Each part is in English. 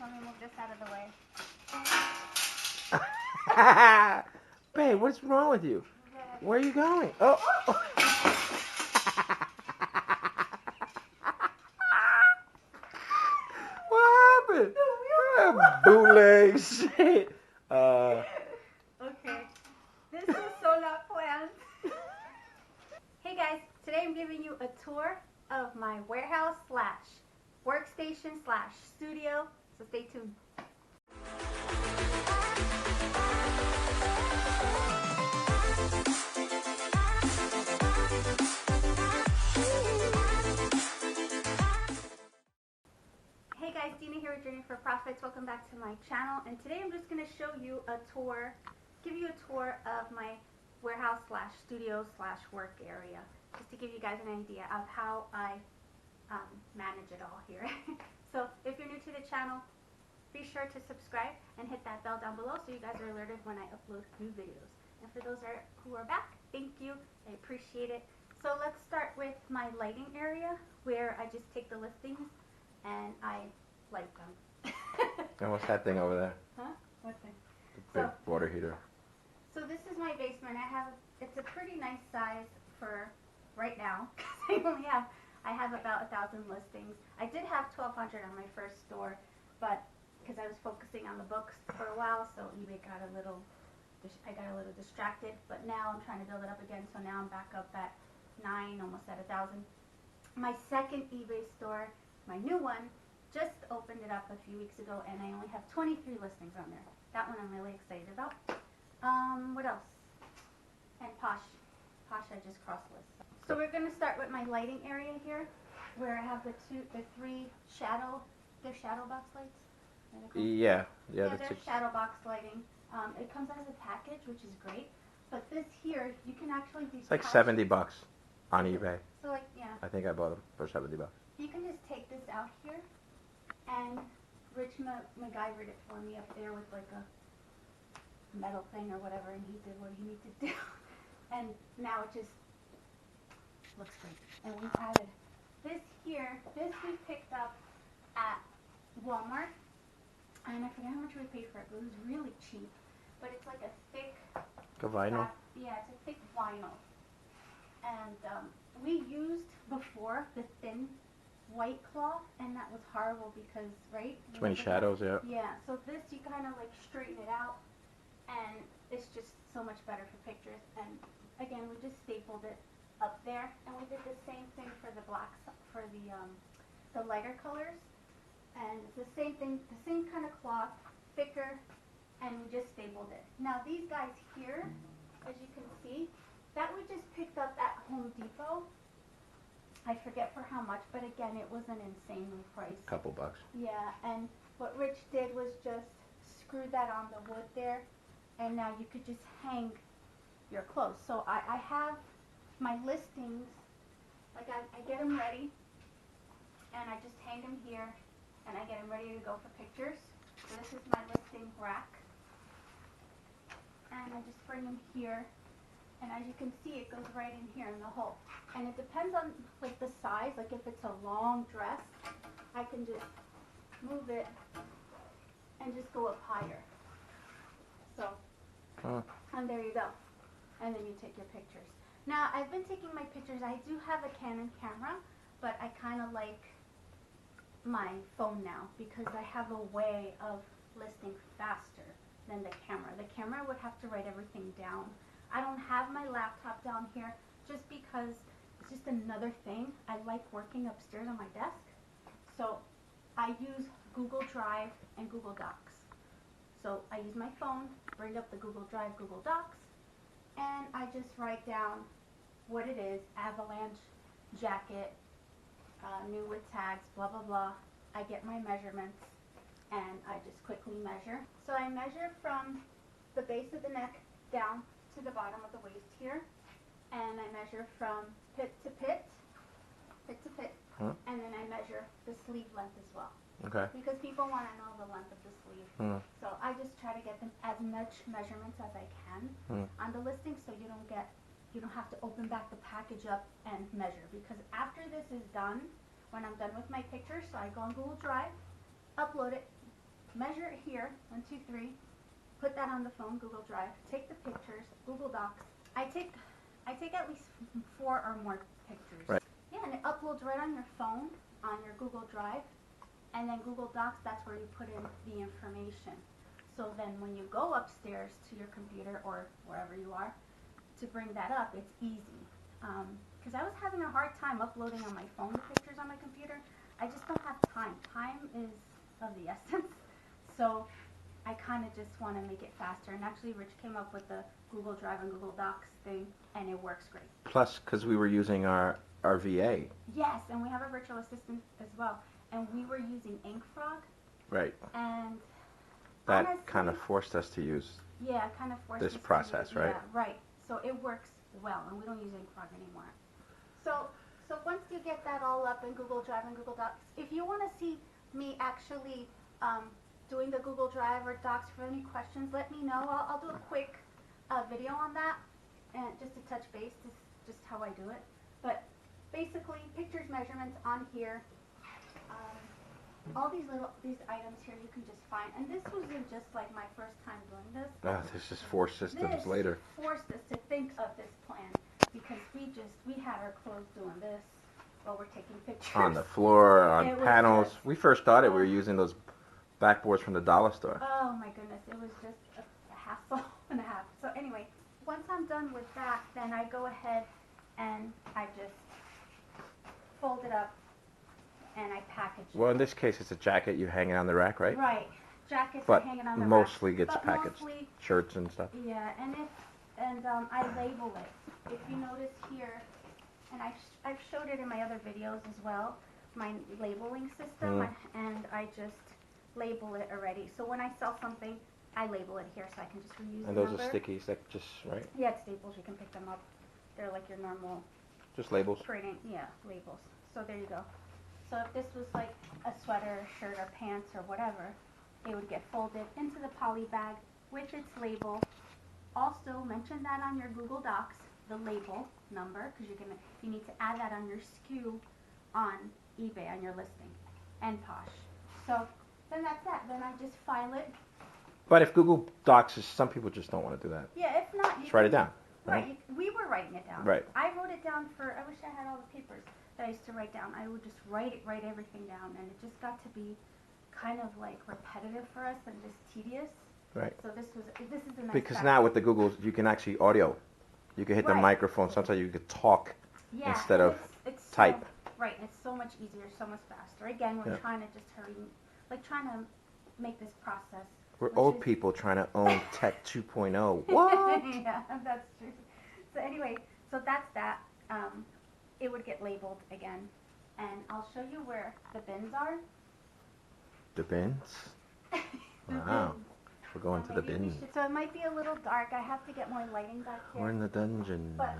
Let me move this out of the way. Babe, what's wrong with you? Where are you going? Oh. What happened? Bootleg shit. Okay. This is so not planned. Hey guys, today I'm giving you a tour of my warehouse slash workstation slash studio. So stay tuned. Hey guys, Dina here with JourneyForProfits. Welcome back to my channel, and today I'm just going to show you a tour, give you a tour of my warehouse slash studio slash work area, just to give you guys an idea of how I manage it all here. So if you're new to the channel, be sure to subscribe and hit that bell down below so you guys are alerted when I upload new videos. And for those who are back, thank you. I appreciate it. So let's start with my lighting area, where I just take the listings and I light them. And what's that thing over there? Huh? What thing? The big water heater. So this is my basement. It's a pretty nice size for right now. I have about 1,000 listings. I did have 1,200 on my first store, but because I was focusing on the books for a while, so eBay I got a little distracted. But now I'm trying to build it up again, so now I'm back up at 9, almost at 1,000. My second eBay store, my new one, just opened it up a few weeks ago, and I only have 23 listings on there. That one I'm really excited about. What else? And Posh I just cross-list. So we're going to start with my lighting area here, where I have the three shadow box lights. Yeah, they're shadow box lighting. It comes as a package, which is great. But this here, you can actually detach. It's like $70 on eBay. So like, yeah. I think I bought them for $70. You can just take this out here, and Rich MacGyvered it for me up there with like a metal thing or whatever, and he did what he needed to do. And now it just looks great. And we added this here. This we picked up at Walmart, and I forget how much we paid for it, but it was really cheap. But it's like a thick vinyl. Yeah, it's a thick vinyl. And we used before the thin white cloth, and that was horrible because, right? Too many shadows, yeah. Yeah, so this you kind of like straighten it out, and it's just so much better for pictures. And again, we just stapled it up there, and we did the same thing for the blacks, for the lighter colors, and it's the same thing, the same kind of cloth, thicker, and we just stapled it. Now these guys here, as you can see, that we just picked up at Home Depot. I forget for how much, but again, it wasn't insanely priced. Couple bucks. Yeah, and what Rich did was just screw that on the wood there, and now you could just hang your clothes. So I have my listings, like I get them ready, and I just hang them here, and I get them ready to go for pictures. So this is my listing rack, and I just bring them here. And as you can see, it goes right in here in the hole. And it depends on like the size. Like if it's a long dress, I can just move it and just go up higher. So, and there you go. And then you take your pictures. Now, I've been taking my pictures. I do have a Canon camera, but I kind of like my phone now because I have a way of listing faster than the camera. The camera would have to write everything down. I don't have my laptop down here just because it's just another thing. I like working upstairs on my desk. So I use Google Drive and Google Docs. So I use my phone, bring up the Google Drive, Google Docs, and I just write down what it is, avalanche, jacket, new with tags, blah, blah, blah. I get my measurements, and I just quickly measure. So I measure from the base of the neck down to the bottom of the waist here, and I measure from pit to pit, and then I measure the sleeve length as well. Okay. Because people want to know the length of the sleeve. So I just try to get them as much measurements as I can on the listing, so you don't have to open back the package up and measure. Because after this is done, when I'm done with my pictures, so I go on Google Drive, upload it, measure it here, 1, 2, 3, put that on the phone, Google Drive, take the pictures, Google Docs. I take at least 4 or more pictures. Right. Yeah, and it uploads right on your phone, on your Google Drive, and then Google Docs, that's where you put in the information. So then when you go upstairs to your computer or wherever you are to bring that up, it's easy. Because I was having a hard time uploading on my phone the pictures on my computer. I just don't have time. Time is of the essence. So I kind of just want to make it faster. And actually, Rich came up with the Google Drive and Google Docs thing, and it works great. Plus, because we were using our VA. Yes, and we have a virtual assistant as well. And we were using InkFrog. Right. And That honestly, kind of forced us to use yeah, kind of forced this us to process, use, right? Yeah, right. So it works well, and we don't use InkFrog anymore. So once you get that all up in Google Drive and Google Docs, if you want to see me actually doing the Google Drive or Docs for any questions, let me know. I'll do a quick video on that, and just to touch base, this is just how I do it. But basically, pictures, measurements on here. All these items here you can just find, and this wasn't just like my first time doing this. this is 4 systems This later. forced us to think of this plan because we had our clothes doing this while we're taking pictures. On the floor, It on was panels. just- We first started, we were using those backboards from the dollar store. Oh my goodness, it was just a hassle and a half. So anyway, once I'm done with that, then I go ahead and I just fold it up and I package it. Well, in this case, it's a jacket you hang it on the rack, right? Right. Jackets But are hanging on the mostly rack. gets But packaged. mostly, Shirts and stuff. yeah, and I label it. If you notice here, and I've showed it in my other videos as well, my labeling system, and I just label it already. So when I sell something, I label it here so I can just reuse And the those number. are stickies that just, right? Yeah, it's staples. You can pick them up. They're like your normal Just labels. printing, yeah, labels. So there you go. So if this was like a sweater, shirt, or pants, or whatever, it would get folded into the poly bag with its label. Also, mention that on your Google Docs, the label number, because you need to add that on your SKU on eBay, on your listing, and Posh. So then that's that. Then I just file it. But if Google Docs is, some people just don't want to do that. Yeah, if not, you Just write it can- down. Right, we were writing it down. Right. I wrote it down I wish I had all the papers that I used to write down. I would just write everything down, and it just got to be kind of like repetitive for us and just tedious. Right. So this is a nice Because fact. now with the Googles, you can actually audio. You can hit the Right. microphone. Sometimes you could talk Yeah, instead and of it's type. Right, and it's so much easier, so much faster. Again, we're Yeah. trying to just trying to make this process. We're which old is- people trying to own Tech 2.0. What? Yeah, that's true. So anyway, so that's that. It would get labeled again, and I'll show you where the bins are. The bins? The Wow. bins. We're going to the Maybe we bins. should- So it might be a little dark. I have to get more lighting back here. We're in the dungeon. But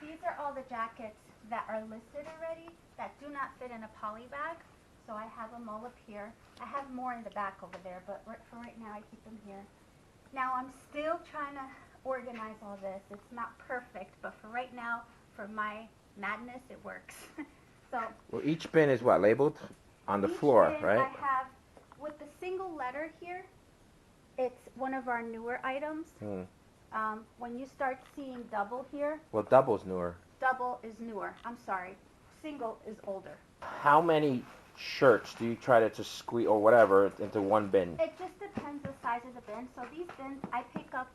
these are all the jackets that are listed already that do not fit in a poly bag. So I have them all up here. I have more in the back over there, but for right now I keep them here. Now I'm still trying to organize all this. It's not perfect, but for right now, for my madness, it works. So Well, each bin is what? Labeled? On the each floor, bin right? I have, with the single letter here, it's one of our newer items. When you start seeing double here, Well, double's newer. double is newer. I'm sorry. Single is older. How many shirts do you try to just squeeze or whatever into one bin? It just depends the size of the bin. So these bins I pick up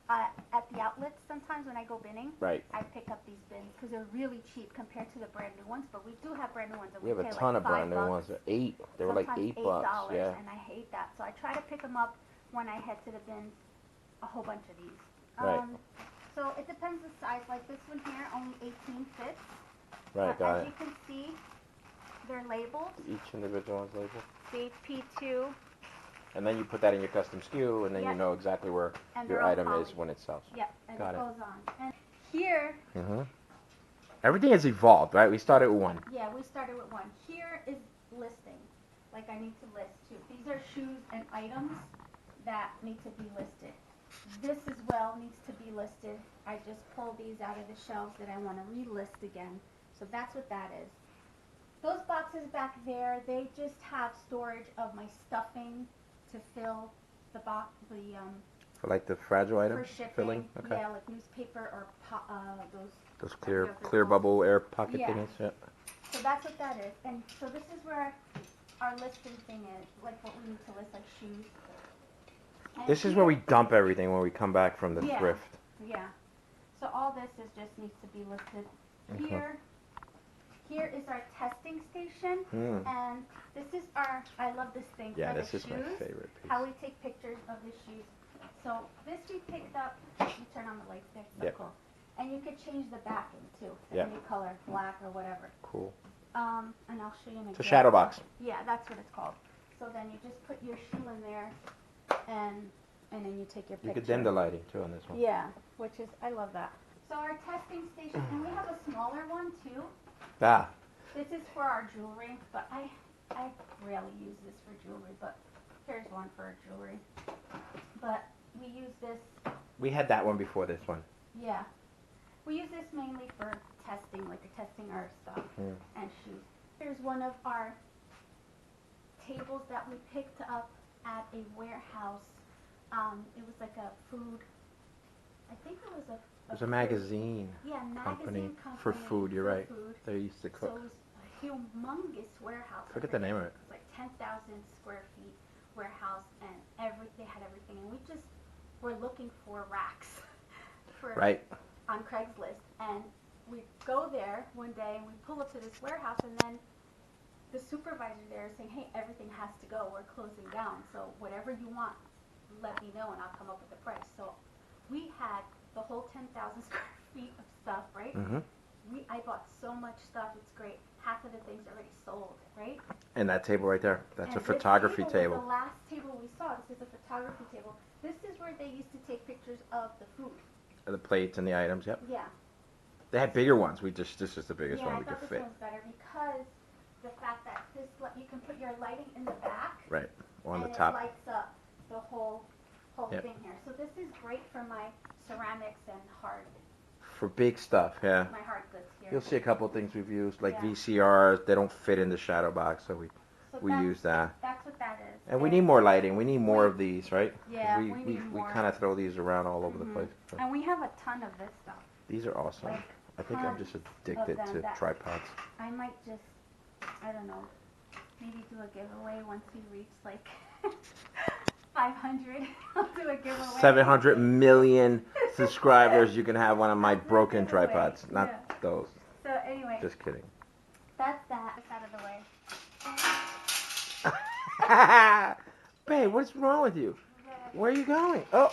at the outlets sometimes when I go binning. Right. I pick up these bins because they're really cheap compared to the brand new ones. But we do have brand new ones. That We have a pay ton like of brand new $5. ones. They're $8. They were like Sometimes $8. Yeah. and I hate that. So I try to pick them up when I head to the bins. A whole bunch of these. Right. So it depends the size. Like this one here, only 18 fits. Right, But got as it. you can see, they're labeled. Each individual one's labeled. See, P2. And then you put that in your custom SKU, and then Yep. you know exactly where And your they're all item is poly. when it sells. Yep, and Got it it. goes on. And here, Everything has evolved, right? We started with one. yeah, we started with one. Here is listing. Like I need to list too. These are shoes and items that need to be listed. This as well needs to be listed. I just pulled these out of the shelves that I want to relist again. So that's what that is. Those boxes back there, they just have storage of my stuffing to fill the box, For like the fragile for items shipping. filling. Okay. Yeah, like newspaper or Those I forget what they're clear called. bubble air pocket Yeah. thingies. Yeah. So that's what that is. And so this is where our listing thing is, like what we need to list, like shoes. And This is where we dump everything when we come back from the Yeah. thrift. Yeah. So all this is just needs to be listed Okay. here. Here is our testing station, Mm. and this is I love this thing Yeah, for this the is shoes, my favorite piece. how we take pictures of the shoes. So this we picked up, you turn on the lights there, so Yep. cool. And you could change the backing too, to Yep. any color, black or whatever. Cool. And I'll show you an example. It's a shadow box. Yeah, that's what it's called. So then you just put your shoe in there, and then you take your picture. You could dim the lighting too on this one. Yeah, which is, I love that. So our testing station, and we have a smaller one too. Ah. This is for our jewelry, but I rarely use this for jewelry, but here's one for our jewelry. But we use this, We had that one before this one. yeah. We use this mainly for testing, like testing our stuff Mm. and shoes. Here's one of our tables that we picked up at a warehouse. It was like a food, I think it was It was a magazine Yeah, company magazine company for food. You're for right. food. They used to So cook. it was a humongous warehouse. Forget the name of it. It was like 10,000 square feet warehouse, and they had everything. And we just were looking for racks for Right. on Craigslist. And we go there one day, and we pull up to this warehouse, and then the supervisor there is saying, hey, everything has to go. We're closing down. So whatever you want, let me know, and I'll come up with the price. So we had the whole 10,000 square feet of stuff, right? Mm-hmm. I bought so much stuff, it's great. Half of the things already sold, right? And that table right there, that's And a photography this table. Was the last table we saw. This is a photography table. This is where they used to take pictures of the food. The plates and the items, yep. Yeah. They had bigger ones. This is the biggest Yeah, one I we could thought fit. this one's better because the fact that you can put your lighting in the back. Right. On the and top. it lights up the whole Yep. thing here. So this is great for my ceramics and For big stuff, yeah. my hard goods here. You'll see a couple of things we've used, like Yeah. VCRs. They don't fit in the shadow box, so we that's, use that. That's what that is. And we need more lighting. We need more of these, right? 'Cause Yeah, we we need more. kind of throw these around all over the Mhm. place. So And we have a ton of this stuff. these are awesome. Like, I think I'm tons just addicted of them to that- tripods. I might just, I don't know, maybe do a giveaway once we reach like 500. I'll do a giveaway. 700 million subscribers. You can have one of my That's a broken giveaway, tripods. Not yeah. those. So anyway, Just kidding. that's that. It's out of the way. Babe, what's wrong with you? Where are you going? Oh.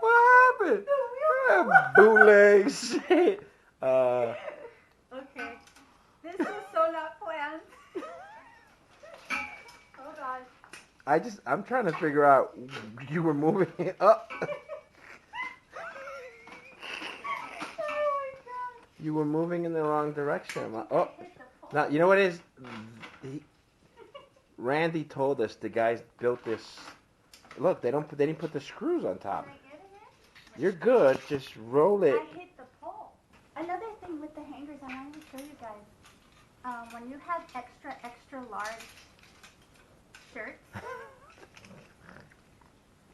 What happened? Bootleg shit. Okay. This is so not planned. Oh gosh. I'm trying to figure out. You were moving it up. Oh my god. You were moving in the wrong direction. Oh. I hit the pole. Now, you know what it is? Randy told us the guys built this. Look, they didn't put the screws on top. Can I get in it? You're good. Just roll it. I hit the pole. Another thing with the hangers, I wanted to show you guys. When you have extra large shirts,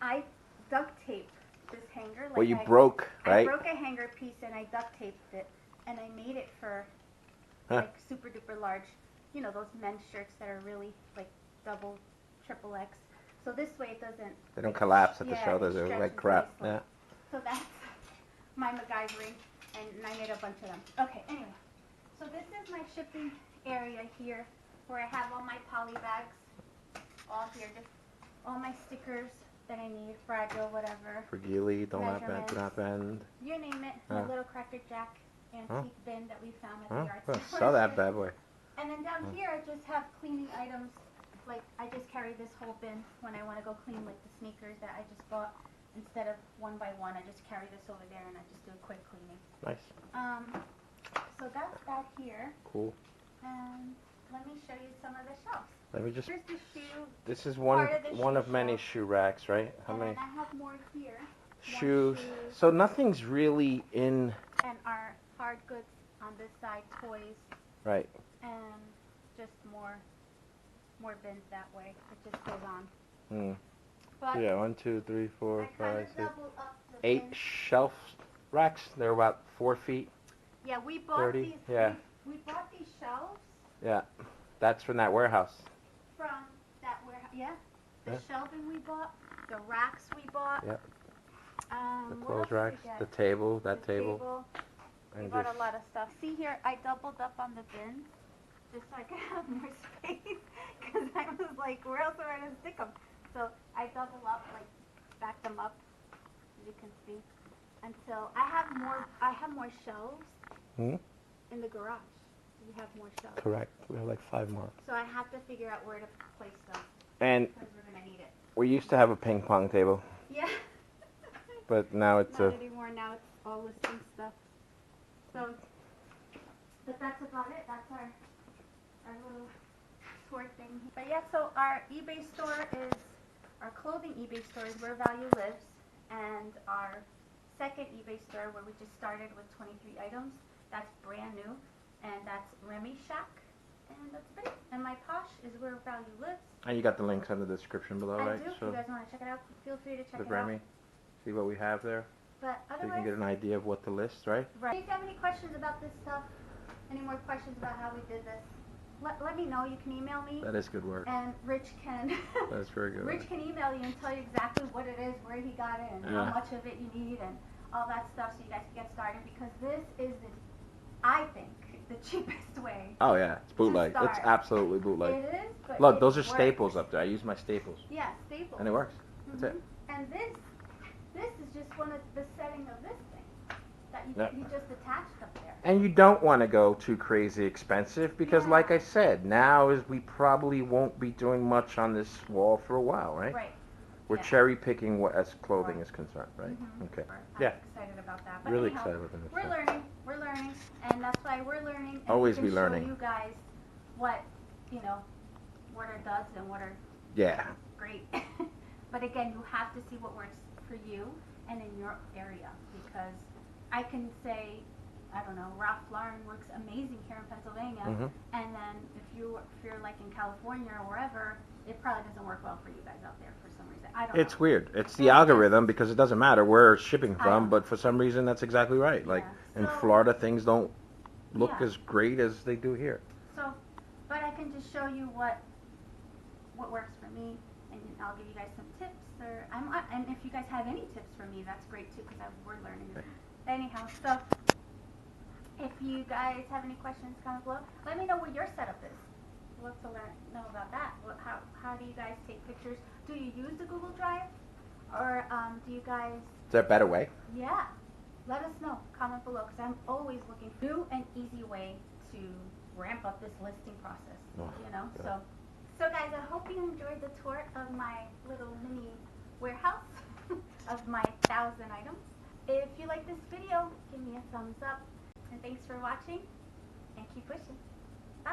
I duct taped this hanger. Like Well, you broke, right? I broke a hanger piece and I duct taped it, and I made it for Huh. like super duper large. You know those men's shirts that are really like double, triple X. So this way it doesn't. They don't collapse at the Yeah, shoulders. it They're like stretches crap. nicely. Yeah. So that's my MacGyvering, and I made a bunch of them. Okay, anyway. So this is my shipping area here, where I have all my poly bags, all here, just all my stickers that I need, fragile, whatever. For Geely, do not bend, Measurements. do not bend. You name it, my little Cracker Jack antique bin that we found at the Huh? yard Well, sale. sell that bad boy. And then down here, I just have cleaning items. Like, I just carry this whole bin when I want to go clean, like, the sneakers that I just bought. Instead of one by one, I just carry this over there and I just do a quick cleaning. Nice. So that's that here. Cool. And let me show you some of the shelves. Let me just. Here's the shoe. This is one part of the one shoe of many shelf. shoe racks, right? How And many then I have more here. More shoes? shoes. So nothing's really in. And our hard goods on this side, toys. Right. and just more bins that way. It just goes on. Hmm. But So yeah, 1, 2, 3, 4, I 5, kind 6, of double up the 8 bins. shelf racks. They're about 4 feet. Yeah, we bought 30, these. yeah. We bought these shelves Yeah. That's from that warehouse. from that warehouse. Yeah. The Yeah. shelving we bought, the racks we bought. Yeah. The What clothes else did we racks, get? the table, that The table. We And bought just a lot of stuff. See here, I doubled up on the bins just so I could have more space because I was like, where else am I going to stick them? So I doubled up, like backed them up, as you can see, until I have more shelves Hmm? in the garage. We have more shelves. Correct. We have like 5 more. So I have to figure out where to place them And because we're going to need it. we used to have a ping pong table, Yeah. but now it's Not a. anymore. Now it's all listing stuff. So, but that's about it. That's our little tour thing. But yeah, so our eBay store is, our clothing eBay store is Where Value Lives, and our second eBay store where we just started with 23 items, that's brand new, and that's Remy Shack, and that's it. And my Posh is Where Value Lives. And you got the links in the description below, I right? do. If you guys want to check it out, feel free to check the it out. Remy. See what we have there. But So you otherwise, can get an idea of what to list, right? right. If you have any questions about this stuff, any more questions about how we did this, let me know. You can email me. That is good work. And Rich can That's very good. Rich can email you and tell you exactly what it is, where he got it, and how much of it you need, and all that stuff, so you guys can get started. Because this is, I think, the cheapest way. Oh yeah, it's bootleg. start. It's absolutely bootleg. It is. But Look, it those are works. staples up there. I use my staples, Yeah, staples. and it works. That's it. And this is just one of the setting of this thing that you just attached up there. And you don't want to go too crazy expensive because, Yeah. like I said, now is we probably won't be doing much on this wall for a while, right? Right. We're Yeah. cherry picking what as clothing Right. is concerned, right? Okay. I'm Yeah. excited about that. But Really anyhow, excited about this. we're learning, and that's why we're learning. And Always we can be learning. Show you guys what what are duds and what are Yeah. great. But again, you have to see what works for you and in your area, because I can say, I don't know, Ralph Lauren works amazing here in Pennsylvania, and then if you're like in California or wherever, it probably doesn't work well for you guys out there for some reason. I don't know. It's weird. It's the algorithm because it doesn't matter where it's shipping I from, know. but for some reason that's exactly right. Like Yeah. in So- Florida, things don't look Yeah. as great as they do here. So, but I can just show you what works for me, and I'll give you guys some tips. And if you guys have any tips for me, that's great too, because we're learning. Anyhow, so if you guys have any questions, comment below. Let me know what your setup is. I'd love to know about that. How do you guys take pictures? Do you use the Google Drive, or do you guys? Is there a better way? Yeah, let us know. Comment below, because I'm always looking for new and easy way to ramp up this listing process. Good. So guys, I hope you enjoyed the tour of my little mini warehouse of my 1,000 items. If you like this video, give me a thumbs up, and thanks for watching, and keep pushing. Bye.